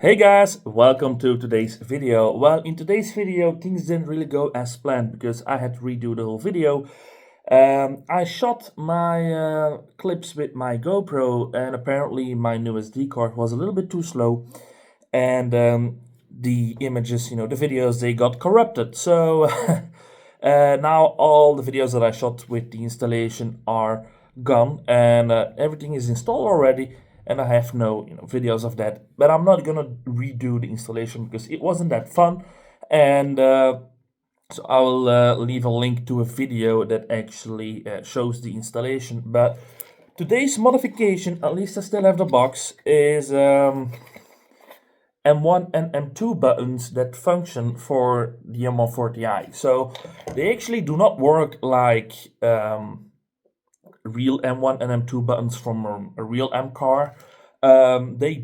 Hey guys, welcome to today's video. Well, in today's video, things didn't really go as planned because I had to redo the whole video. I shot my clips with my GoPro, and apparently my new SD card was a little bit too slow, and the images, the videos, they got corrupted. So now all the videos that I shot with the installation are gone, and everything is installed already, and I have no videos of that. But I'm not gonna redo the installation because it wasn't that fun, and so I will leave a link to a video that actually shows the installation. But today's modification, at least I still have the box, is M1 and M2 buttons that function for the M140i. So they actually do not work like real M1 and M2 buttons from a real M car. They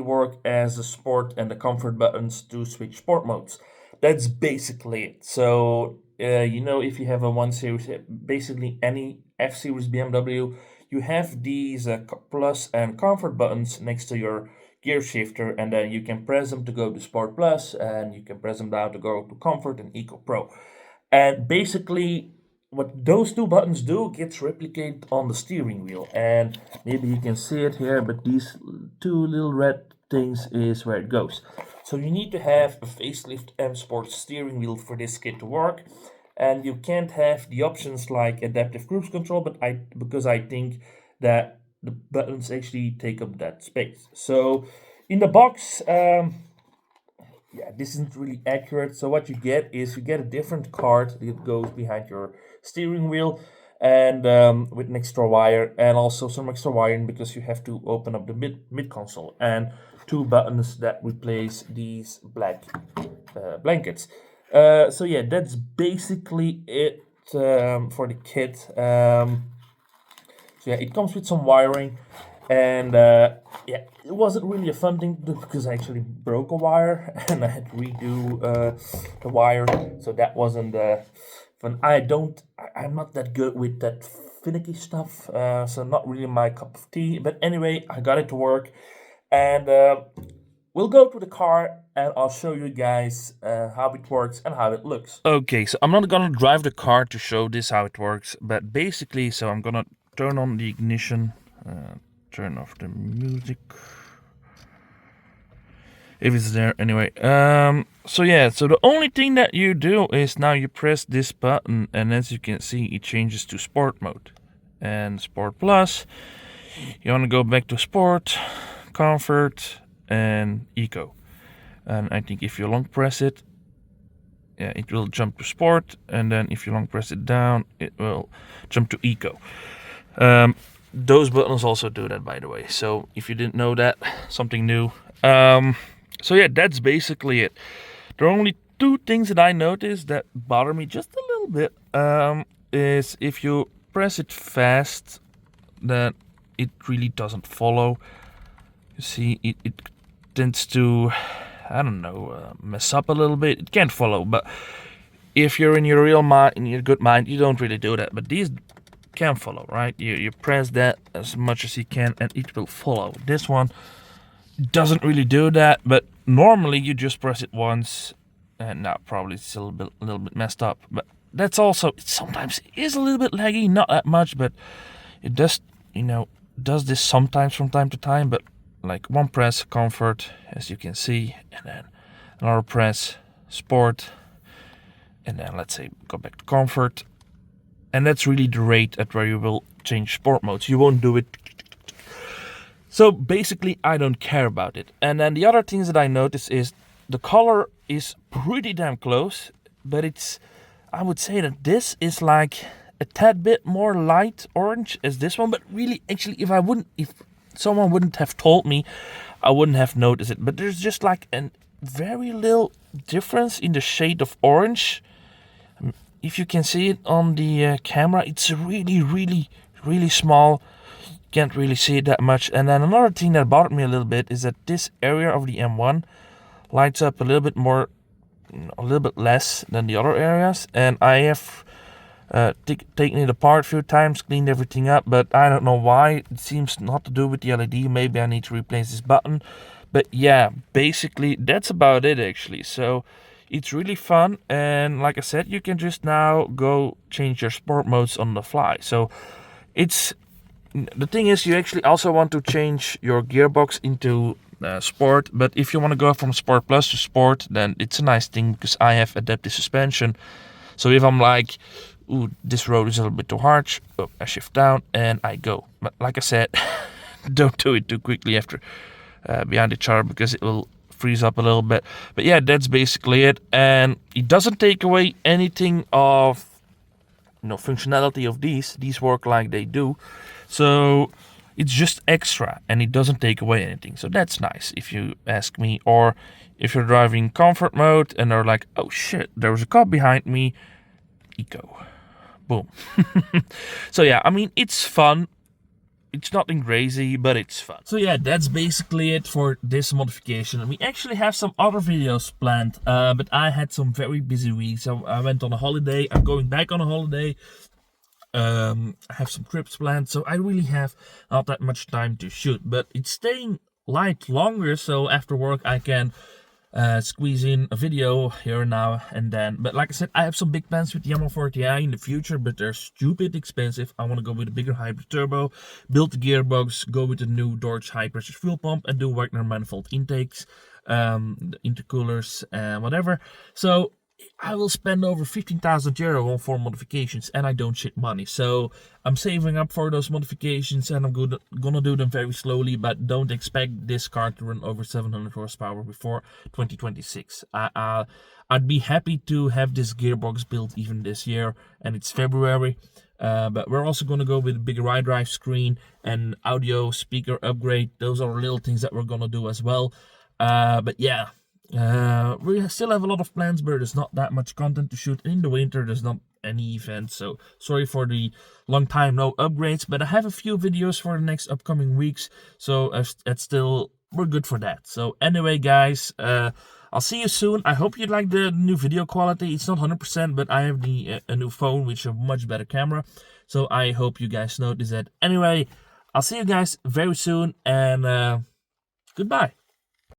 work as the sport and the comfort buttons to switch sport modes. That's basically it. So if you have a 1 Series, basically any F Series BMW, you have these plus and comfort buttons next to your gear shifter, and then you can press them to go to Sport Plus, and you can press them down to go to Comfort and Eco Pro. And basically, what those two buttons do gets replicated on the steering wheel. And maybe you can see it here, but these two little red things is where it goes. So you need to have a facelift M Sport steering wheel for this kit to work. And you can't have the options like adaptive cruise control, because I think that the buttons actually take up that space. So in the box, this isn't really accurate. So what you get is you get a different card that goes behind your steering wheel, and with an extra wire, and also some extra wiring because you have to open up the mid console, and two buttons that replace these black blankets. So yeah, that's basically it for the kit. So yeah, it comes with some wiring, and it wasn't really a fun thing to do because I actually broke a wire and I had to redo the wire, so that wasn't fun. I'm not that good with that finicky stuff, so not really my cup of tea. But anyway, I got it to work, and we'll go to the car and I'll show you guys how it works and how it looks. Okay, so I'm not gonna drive the car to show this how it works, but basically, so I'm gonna turn on the ignition, turn off the music, if it's there anyway. So the only thing that you do is now you press this button, and as you can see, it changes to sport mode and Sport Plus. You want to go back to sport, comfort, and eco. And I think if you long press it, it will jump to sport, and then if you long press it down, it will jump to eco. Those buttons also do that, by the way. So if you didn't know that, something new. So yeah, that's basically it. There are only two things that I noticed that bother me just a little bit. Is if you press it fast, then it really doesn't follow. You see, it tends to, I don't know, mess up a little bit. It can't follow, but if you're in your real mind, in your good mind, you don't really do that. But these can follow, right? You press that as much as you can and it will follow. This one doesn't really do that, but normally you just press it once, and now probably it's a little bit messed up, but that's also, sometimes it is a little bit laggy, not that much, but it does this sometimes from time to time. But like one press comfort, as you can see, and then another press sport, and then let's say go back to comfort. And that's really the rate at where you will change sport modes. You won't do it. So basically, I don't care about it. And then the other things that I notice is the color is pretty damn close, but I would say that this is like a tad bit more light orange as this one. But really, actually, if someone wouldn't have told me, I wouldn't have noticed it. But there's just like a very little difference in the shade of orange. If you can see it on the camera, it's really, really, really small. Can't really see it that much. And then another thing that bothered me a little bit is that this area of the M1 lights up a little bit more, a little bit less than the other areas. And I have taken it apart a few times, cleaned everything up, but I don't know why. It seems not to do with the LED. Maybe I need to replace this button. But yeah, basically that's about it actually. So it's really fun, and like I said, you can just now go change your sport modes on the fly. So the thing is, you actually also want to change your gearbox into sport, but if you want to go from sport plus to sport, then it's a nice thing because I have adaptive suspension. So if I'm like, ooh, this road is a little bit too harsh, I shift down and I go. But like I said, don't do it too quickly after behind each other because it will freeze up a little bit. But yeah, that's basically it, and it doesn't take away anything of functionality of these work like they do. So it's just extra and it doesn't take away anything. So that's nice if you ask me. Or if you're driving comfort mode and they're like, oh shit, there was a cop behind me, eco, boom. So yeah, I mean, it's fun. It's nothing crazy, but it's fun. So yeah, that's basically it for this modification. We actually have some other videos planned, but I had some very busy weeks. So I went on a holiday. I'm going back on a holiday. I have some trips planned, so I really have not that much time to shoot. But it's staying light longer, so after work I can squeeze in a video here and now and then. But like I said, I have some big plans with the M140i in the future, but they're stupid expensive. I want to go with a bigger hybrid turbo, build the gearbox, go with the new Dodge high pressure fuel pump, and do Wagner manifold intakes, the intercoolers, and whatever. So I will spend over 15,000 euro on 4 modifications, and I don't shit money. So I'm saving up for those modifications, and I'm gonna do them very slowly, but don't expect this car to run over 700 horsepower before 2026. I'd be happy to have this gearbox built even this year, and it's February. But we're also gonna go with a bigger iDrive screen and audio speaker upgrade. Those are little things that we're gonna do as well. But yeah. We still have a lot of plans, but there's not that much content to shoot. In the winter, there's not any events, so sorry for the long time no upgrades, but I have a few videos for the next upcoming weeks, so that's still, we're good for that. So anyway, guys, I'll see you soon. I hope you like the new video quality. It's not 100%, but I have a new phone with a much better camera, so I hope you guys notice that. Anyway, I'll see you guys very soon, and goodbye.